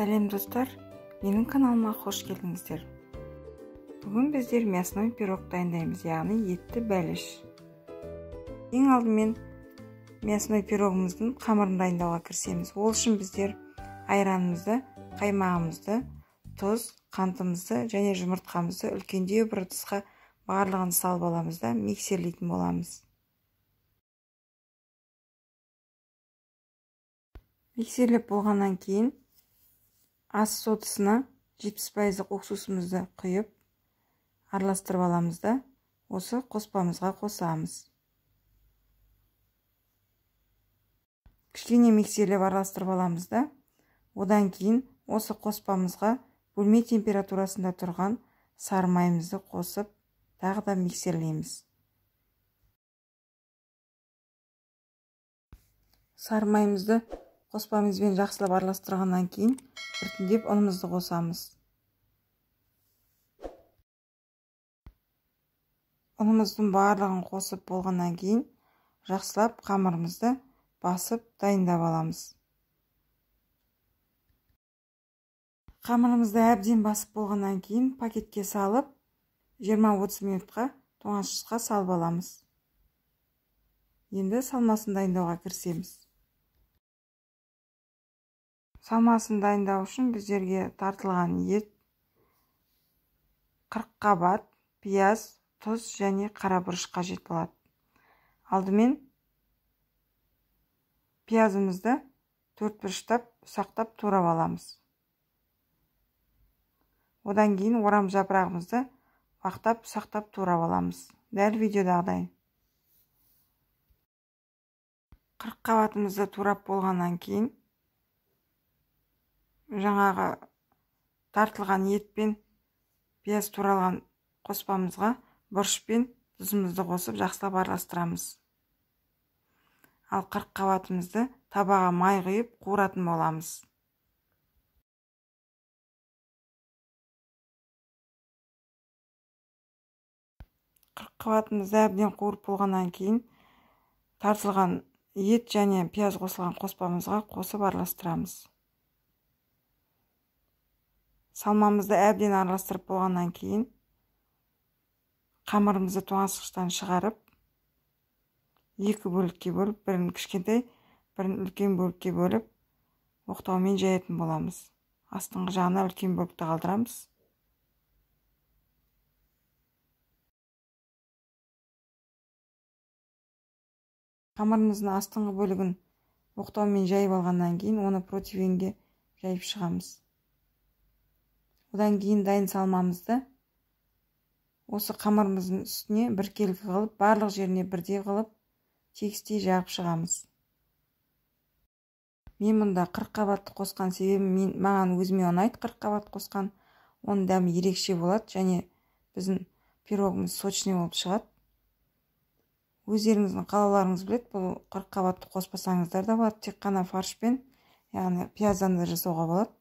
Сәлем достар, менің каналыма қош келдіңіздер. Бүгін біздер мясной пирог дайындаймыз, яғни етті бәліш. Ең алдымен мясной пирогымыздың қамырын дайындауға кірісеміз. Ол үшін біздер айранымызды, қаймағымызды, тұз, қантымызды және жұмыртқамызды үлкендеу бір ыдысқа барлығын салып аламыз да миксерлейтін боламыз. Миксерлеп болғаннан кейін ас содасына 70% уксусымызды құйып араластырып аламыз да осы қоспамызға қосамыз. Кішкене миксерлеп араластырып аламыз да одан кейін осы қоспамызға бөлме температурасында тұрған сары майымызды қосып тағы да миксерлейміз. Сары майымызды қоспамызбен жақсылап араластырғаннан кейін біртіндеп ұнымызды қосамыз. Ұнымыздың барлығын қосып болғаннан кейін жақсылап қамырымызды басып дайындап аламыз. Қамырымызды әбден басып болғаннан кейін пакетке салып 20-30 минутқа тоңазытқышқа салып аламыз. Енді салмасын дайындауға кірісеміз. Салмасын дайындау үшін біздерге тартылған ет, 40 қабат, пияз, тұз және қара бұрыш қажет болады. Алдымен пиязымызды 4 бұрыштап, ұсақтап турап аламыз. Одан кейін орам жапырағымызды уақтап, ұсақтап турап аламыз. Дәл видеодағыдай. 40 қабатымызды турап болғаннан кейін жаңағы тартылған етпен пияз туралған қоспамызға бұрышпен тұзымызды қосып жақсылап араластырамыз. Ал 40 қабатымызды табаға май құйып қуыратын боламыз. Қабатымызды әбден қуырып болғаннан кейін тартылған ет және пияз қосылған қоспамызға қосып араластырамыз. Салмамызды әбден араластырып болғаннан кейін қамырымызды тоңазытқыштан шығарып, екі бөлікке бөліп, бірін кішкентай, бірін үлкен бөлікке бөліп, оқтаумен жаятын боламыз. Астыңғы жағына үлкен бөлікті қалдырамыз. Қамырымыздың астыңғы бөлігін оқтаумен жайып алғаннан кейін оны противеньге жайып шығамыз. Одан кейін дайын салмамызды осы қамырымыздың үстіне біркелкі қылып, барлық жеріне бірдей қылып, тегістей жағып шығамыз. Мен мұнда 40 қабатты қосқан себебім маған өзіме ұнайды 40 қабат қосқан. Оның дәмі ерекше болады және біздің пирогымыз сочный болып шығады. Өздеріңіздің қалауларыңыз біледі, бұл 40 қабатты қоспасаңыздар да болады, тек қана фаршпен, яғни пияздан да жасауға болады.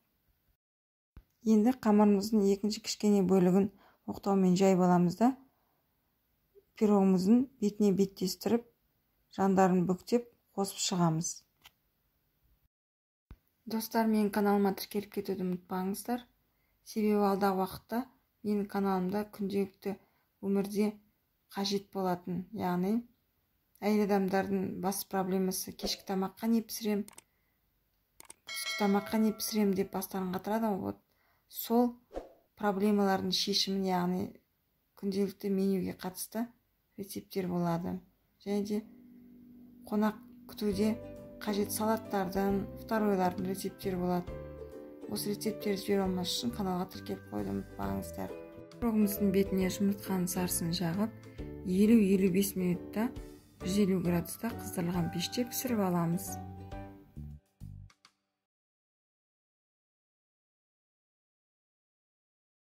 Енді қамырымыздың екінші кішкене бөлігін оқтаумен жайып аламыз да пирогымыздың бетіне беттестіріп, жандарын бүктеп қосып шығамыз. Достар, менің каналыма тіркеліп кетуді ұмытпаңыздар. Себебі алдағы уақытта менің каналымда күнделікті өмірде қажет болатын, яғни әйел адамдардың бас проблемасы кешкі тамаққа не пісірем, түскі тамаққа не пісірем деп бастарын қатырады. Сол проблемалардың шешімін, яғни күнделікті менюге қатысты рецепттер болады. Және де қонақ күтуде қажет салаттардың, второйлардың рецепттері болады. Осы рецепттерді жібере алмас үшін каналға тіркеліп қойды, ұмытпаңыздар. Пирогымыздың бетіне жұмыртқаның сарысын жағып, 50-55 минутта 150 градуста қыздырылған пеште пісіріп аламыз.